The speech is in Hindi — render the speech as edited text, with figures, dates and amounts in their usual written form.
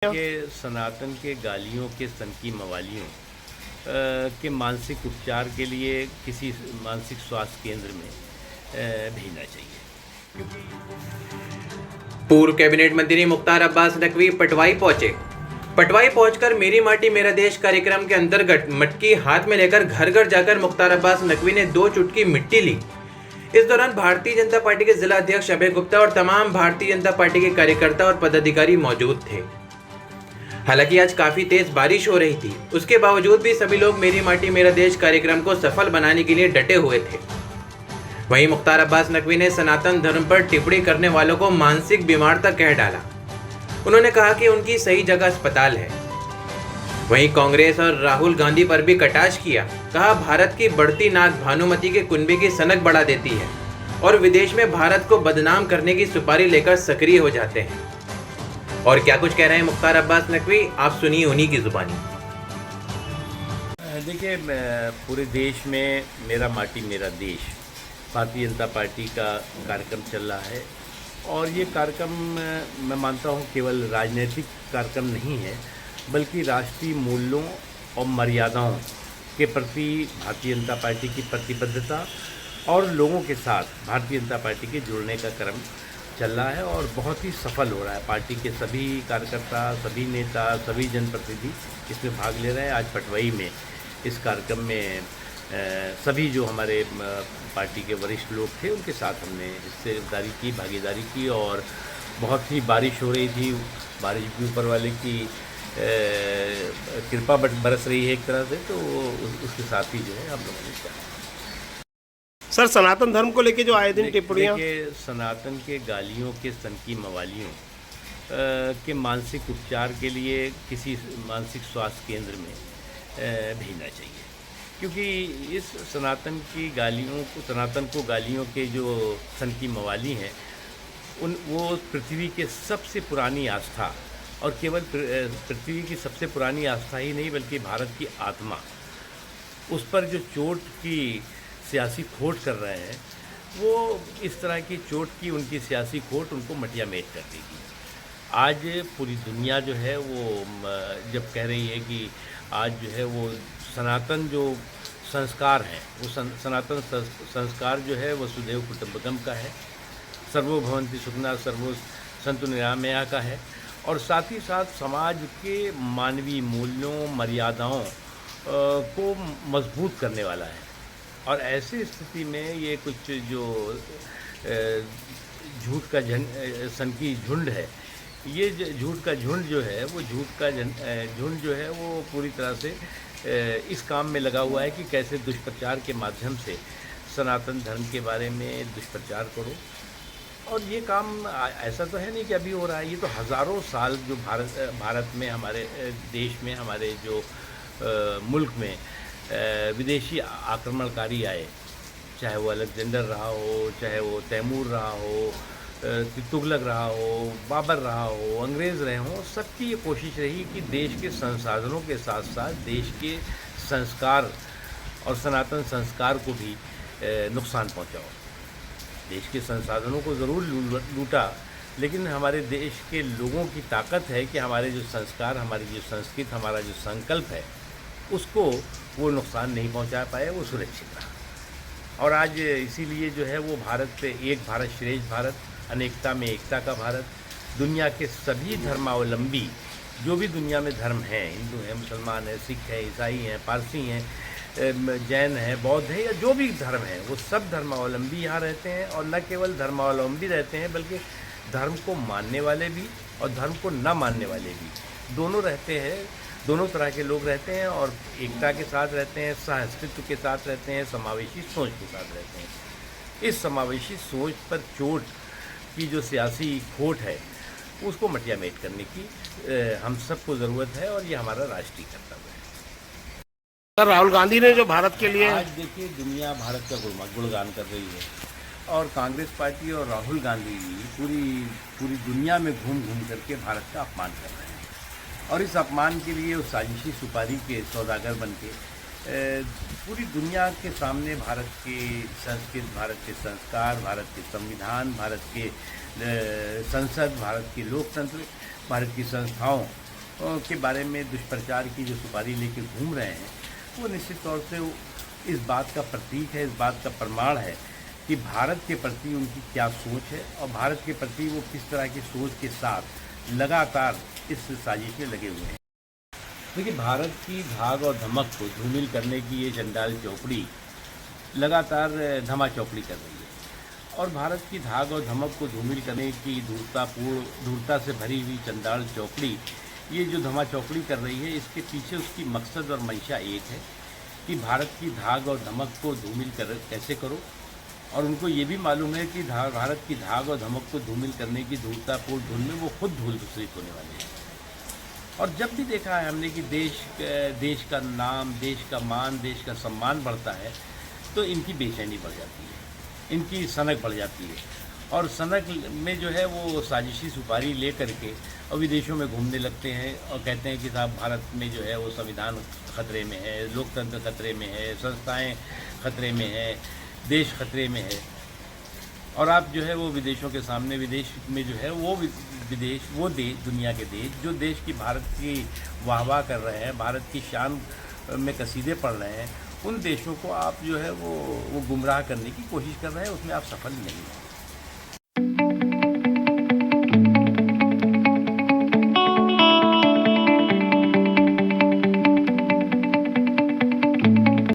के सनातन के गालियों के सनकी मवालियों के मानसिक उपचार के लिए किसी मानसिक स्वास्थ्य केंद्र में भेजना चाहिए। पूर्व कैबिनेट मंत्री मुख्तार अब्बास नकवी पटवाई पहुंचे। पटवाई पहुंचकर मेरी माटी मेरा देश कार्यक्रम के अंतर्गत मटकी हाथ में लेकर घर घर जाकर मुख्तार अब्बास नकवी ने 2 चुटकी मिट्टी ली। इस दौरान भारतीय जनता पार्टी के जिला अध्यक्ष अभय गुप्ता और तमाम भारतीय जनता पार्टी के कार्यकर्ता और पदाधिकारी मौजूद थे। हालांकि आज काफी तेज बारिश हो रही थी, उसके बावजूद भी सभी लोग मेरी माटी मेरा देश कार्यक्रम को सफल बनाने के लिए डटे हुए थे। वहीं मुख्तार अब्बास नकवी ने सनातन धर्म पर टिप्पणी करने वालों को मानसिक बीमार तक कह डाला। उन्होंने कहा कि उनकी सही जगह अस्पताल है। वहीं कांग्रेस और राहुल गांधी पर भी कटाक्ष किया। कहा, भारत की बढ़ती नाक भानुमति के कुनबे की सनक बढ़ा देती है और विदेश में भारत को बदनाम करने की सुपारी लेकर सक्रिय हो जाते हैं। और क्या कुछ कह रहे हैं मुख्तार अब्बास नकवी, आप सुनिए उन्हीं की जुबानी। देखिए, पूरे देश में मेरा माटी मेरा देश भारतीय जनता पार्टी का कार्यक्रम चल रहा है और ये कार्यक्रम मैं मानता हूँ केवल राजनीतिक कार्यक्रम नहीं है, बल्कि राष्ट्रीय मूल्यों और मर्यादाओं के प्रति भारतीय जनता पार्टी की प्रतिबद्धता और लोगों के साथ भारतीय जनता पार्टी के जुड़ने का क्रम चल रहा है और बहुत ही सफल हो रहा है। पार्टी के सभी कार्यकर्ता, सभी नेता, सभी जनप्रतिनिधि इसमें भाग ले रहे हैं। आज पटवाई में इस कार्यक्रम में सभी जो हमारे पार्टी के वरिष्ठ लोग थे उनके साथ हमने हिस्सेदारी की, भागीदारी की और बहुत ही बारिश हो रही थी। बारिश भी ऊपर वाले की कृपा बरस रही है एक तरह से, तो उसके साथ ही जो है हम लोगों ने किया। सर, सनातन धर्म को लेके जो आए दिन टिप्पणियां, सनातन के गालियों के सनकी मवालियों के मानसिक उपचार के लिए किसी मानसिक स्वास्थ्य केंद्र में भेजना चाहिए, क्योंकि इस सनातन को गालियों के जो सनकी मवाली हैं वो पृथ्वी के सबसे पुरानी आस्था और केवल पृथ्वी की सबसे पुरानी आस्था ही नहीं बल्कि भारत की आत्मा, उस पर जो चोट की सियासी खोट कर रहे हैं, वो इस तरह की चोट की उनकी सियासी खोट उनको मटिया मेट कर देगी। आज पूरी दुनिया जो है वो जब कह रही है कि आज जो है वो सनातन जो संस्कार हैं, वो सनातन संस्कार जो है वसुधैव कुटुंबकम का है, सर्वभवन्ति सुखिनः सर्वे सन्तु निरामया का है और साथ ही साथ समाज के मानवीय मूल्यों, मर्यादाओं को मजबूत करने वाला है। और ऐसी स्थिति में ये कुछ जो झूठ का सनकी झुंड है, ये झूठ का झुंड जो है वो झुंड जो है वो पूरी तरह से इस काम में लगा हुआ है कि कैसे दुष्प्रचार के माध्यम से सनातन धर्म के बारे में दुष्प्रचार करो। और ये काम ऐसा तो है नहीं कि अभी हो रहा है, ये तो हज़ारों साल जो भारत में, हमारे देश में, हमारे जो मुल्क में विदेशी आक्रमणकारी आए, चाहे वो अलेक्जेंडर रहा हो, चाहे वो तैमूर रहा हो, तुगलक रहा हो, बाबर रहा हो, अंग्रेज़ रहे हों, सबकी ये कोशिश रही कि देश के संसाधनों के साथ साथ देश के संस्कार और सनातन संस्कार को भी नुकसान पहुंचाओ। देश के संसाधनों को ज़रूर लूटा, लेकिन हमारे देश के लोगों की ताकत है कि हमारे जो संस्कार, हमारी जो संस्कृति, हमारा जो संकल्प है, उसको वो नुकसान नहीं पहुंचा पाए, वो सुरक्षित रहा। और आज इसीलिए जो है वो भारत पे एक भारत श्रेष्ठ भारत, अनेकता में एकता का भारत, दुनिया के सभी धर्मावलंबी जो भी दुनिया में धर्म हैं, हिंदू हैं, मुसलमान हैं, सिख हैं, ईसाई हैं, पारसी हैं, जैन हैं, बौद्ध हैं, या जो भी धर्म है, वो सब धर्मावलंबी यहाँ रहते हैं। और न केवल धर्मावलंबी रहते हैं बल्कि धर्म को मानने वाले भी और धर्म को न मानने वाले भी दोनों रहते हैं। दोनों तरह के लोग रहते हैं और एकता के साथ रहते हैं, सहअस्तित्व के साथ रहते हैं, समावेशी सोच के साथ रहते हैं। इस समावेशी सोच पर चोट की जो सियासी खोट है उसको मटिया मेट करने की हम सबको ज़रूरत है और ये हमारा राष्ट्रीय कर्तव्य है। सर, राहुल गांधी ने जो भारत के लिए, आज देखिए दुनिया भारत का गुणगान कर रही है और कांग्रेस पार्टी और राहुल गांधी पूरी दुनिया में घूम करके भारत का अपमान कर रहे हैं और इस अपमान के लिए उस साजिशी सुपारी के सौदागर बन के पूरी दुनिया के सामने भारत की संस्कृति, भारत के संस्कार, भारत के संविधान, भारत के संसद, भारत के लोकतंत्र, भारत की संस्थाओं के बारे में दुष्प्रचार की जो सुपारी लेके घूम रहे हैं, वो निश्चित तौर से इस बात का प्रतीक है, इस बात का प्रमाण है कि भारत के प्रति उनकी क्या सोच है और भारत के प्रति वो किस तरह की सोच के साथ लगातार इस साजिश में लगे हुए हैं। देखिए, भारत की धाक और धमक को धूमिल करने की ये चंडाल चौकड़ी लगातार धमा चौकड़ी कर रही है और भारत की धाक और धमक को धूमिल करने की धूर्तता से भरी हुई चंडाल चौकड़ी, ये जो धमा चौकड़ी कर रही है, इसके पीछे उसकी मकसद और मंशा एक है कि भारत की धाक और धमक को धूमिल कैसे करो। और उनको ये भी मालूम है कि भारत की धाक और धमक को धूमिल करने की धूर्ततापूर्ण धुन में वो खुद धूल दूसरित होने वाले हैं। और जब भी देखा है हमने कि देश का नाम, देश का मान, देश का सम्मान बढ़ता है तो इनकी बेचैनी बढ़ जाती है, इनकी सनक बढ़ जाती है और सनक में जो है वो साजिशी सुपारी ले करके और विदेशों में घूमने लगते हैं और कहते हैं कि साहब भारत में जो है वो संविधान खतरे में है, लोकतंत्र खतरे में है, संस्थाएं खतरे में है, देश खतरे में है। और आप जो है वो विदेशों के सामने, विदेश में जो है वो विदेश, वो देश, दुनिया के देश जो देश की भारत की वाहवाह कर रहे हैं, भारत की शान में कसीदे पढ़ रहे हैं, उन देशों को आप जो है वो गुमराह करने की कोशिश कर रहे हैं, उसमें आप सफल नहीं हैं।